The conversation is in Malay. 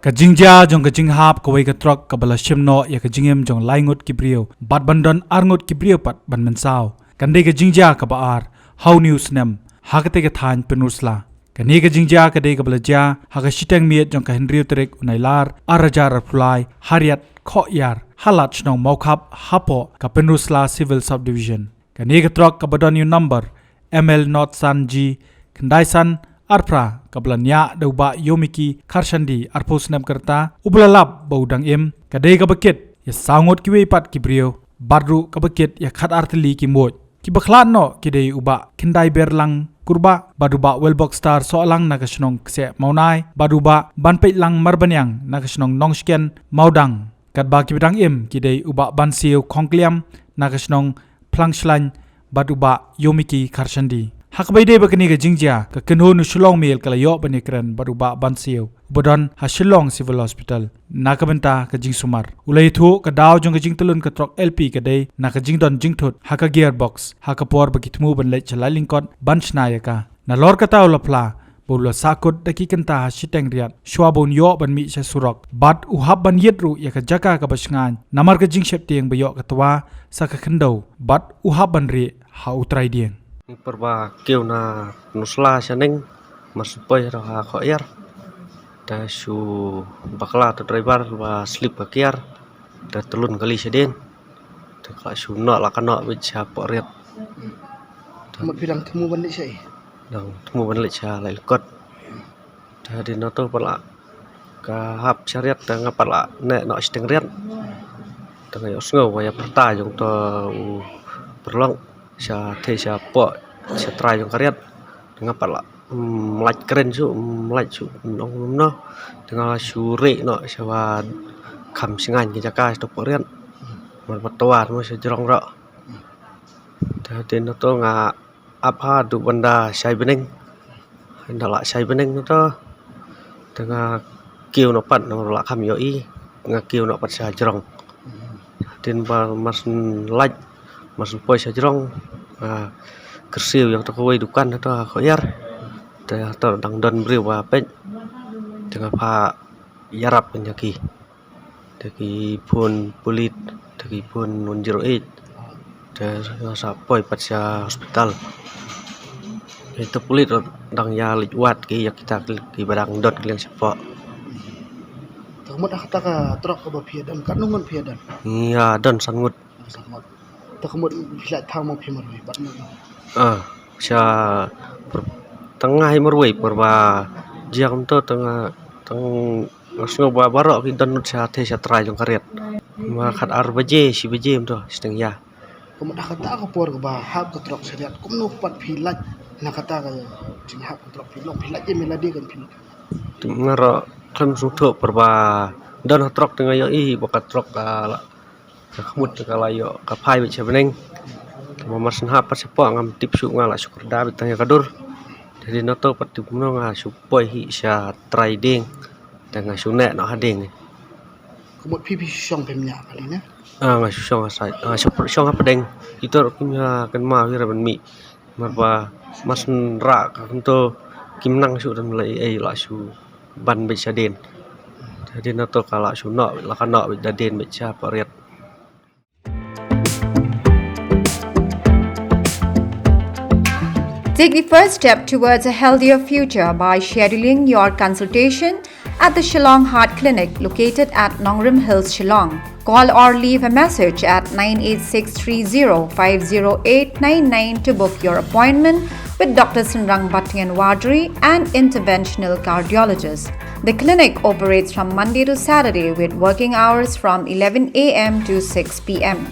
Kajingja jong kajing hap kawai ka truk kabala shimno ya kajingem jong laingut kibriyo bat bandon arngut kibriyo pat ban mensau kande kajingja kabaar how news nem hakate ka than penusla kane kajingja kade kabala ja haga shiteng miet jong ka khyndew trek unailar arajar reply riat khoyar halat snong maukhap hapo ka penusla civil subdivision kane ka truk kabadon yu number ml not san g khandaisan arpra kablanya dauba yomiki karshandi arposnam kerta ublalap baudang im kadai kabakit ya sangot kiwe pat kibrio badru kabakit ya khat artli ki moj ki bakhlan no kidei uba khindai berlang kurba baduba wellbox star soalang nakasnong kse maunai baduba banpei lang marbanyang nakasnong nongsken maudang kadba ki bidang im kidei uba Bansiew khongkliam nakasnong plangshlan baduba yomiki karshandi Hakbaide bakani ka jingja ka Kyrwoh nu Shillong Mail kala yo banikran baruba Bansiew ubadon ha Shillong Civil Hospital nakabenta ka jing sumar ulai thu ka daw jong ka jing tulun ka trok LP ka dei na ka jing don jing thut ha ka gearbox ha ka por bakitmu ban le chalai lingkot banchnaya ka na lor ka taw lapla bolo Sahkut daki kanta ha shiteng riat shwabon yo ban mi sa surok bat uhab ban yetru ya ka jaka ka basngan namar ka jing sheptieng bayo ka twa sa ka khyndew bat uhab ban ri ha trai dieng perba kêu na nusla shiteng masupay raha khoyar ta su bakla to driver wa slip ka kiar ta telun kali seden ta ka su no la kana bicha poriat một phi đằng thu vấn đấy chị dang temu ban lecha lai kot ta di no to pala ka hap chariat ta ngapala ne no shiteng riat ta ngayo sngo wa ya perta jong to perlong sa the sa po sa trai jong kariat ngapala melaj keren su melaj su nong no dengan sure no sa wa kham singan ki jaka to porian mar patwa mo sa jrong ro ta di no to nga apa du benda sai beneng ndala sai beneng no to tengah kiu no pat no la kham yo i nga kiu no pat sa jrong tin ba mas laj mas poi sa jrong kersiu yang to koi dukan to khoyar ta to dang don briu wa pe tengah pa yarap penyaki taki pun pulit taki pun 108 ta sa poi pat sa hospital itu pulit dang ya liwat ki ya kita ki badang dot kliang sepo termot kata ka trok ka bapia dan kan nungon pia dan iya don sangut sangat termot filat thang mo pia marui bat mo sa tengah marwei perba jiang to tengah ngasno ba barok ki don sa the sa trai jong kariat ma khat ar baje si baje to seteng ya termot kata ka por ka ba hab ka trok seriat kum no pat filat na kata ka jing hab ka trok filong filat je meladi kan filat ngaro kan suto perba don trok tengah yo i bakat trok ka khmut ka layo ka phai be chebeneng mas ha pat sepo ngam tip su ngala syukur da bitanya kadur jadi no to pat tip no nga supoi hi sa trai dieng tengah sune no hadeng kumot pipi syong pemnya kali na nga syong asai syong apa deng itu kimya kan ma hira ban mi marba mas ra ka to kim nang su dan lai ai la su ban be sa den jadi no to kala su no la kana be da den be cha pariat. Take the first step towards a healthier future by scheduling your consultation at the Shillong Heart Clinic located at Nongrim Hills, Shillong. Call or leave a message at 98630-50899 to book your appointment with Dr. Sunrang Bhattian Wadri, an interventional cardiologist. The clinic operates from Monday to Saturday with working hours from 11 a.m. to 6 p.m.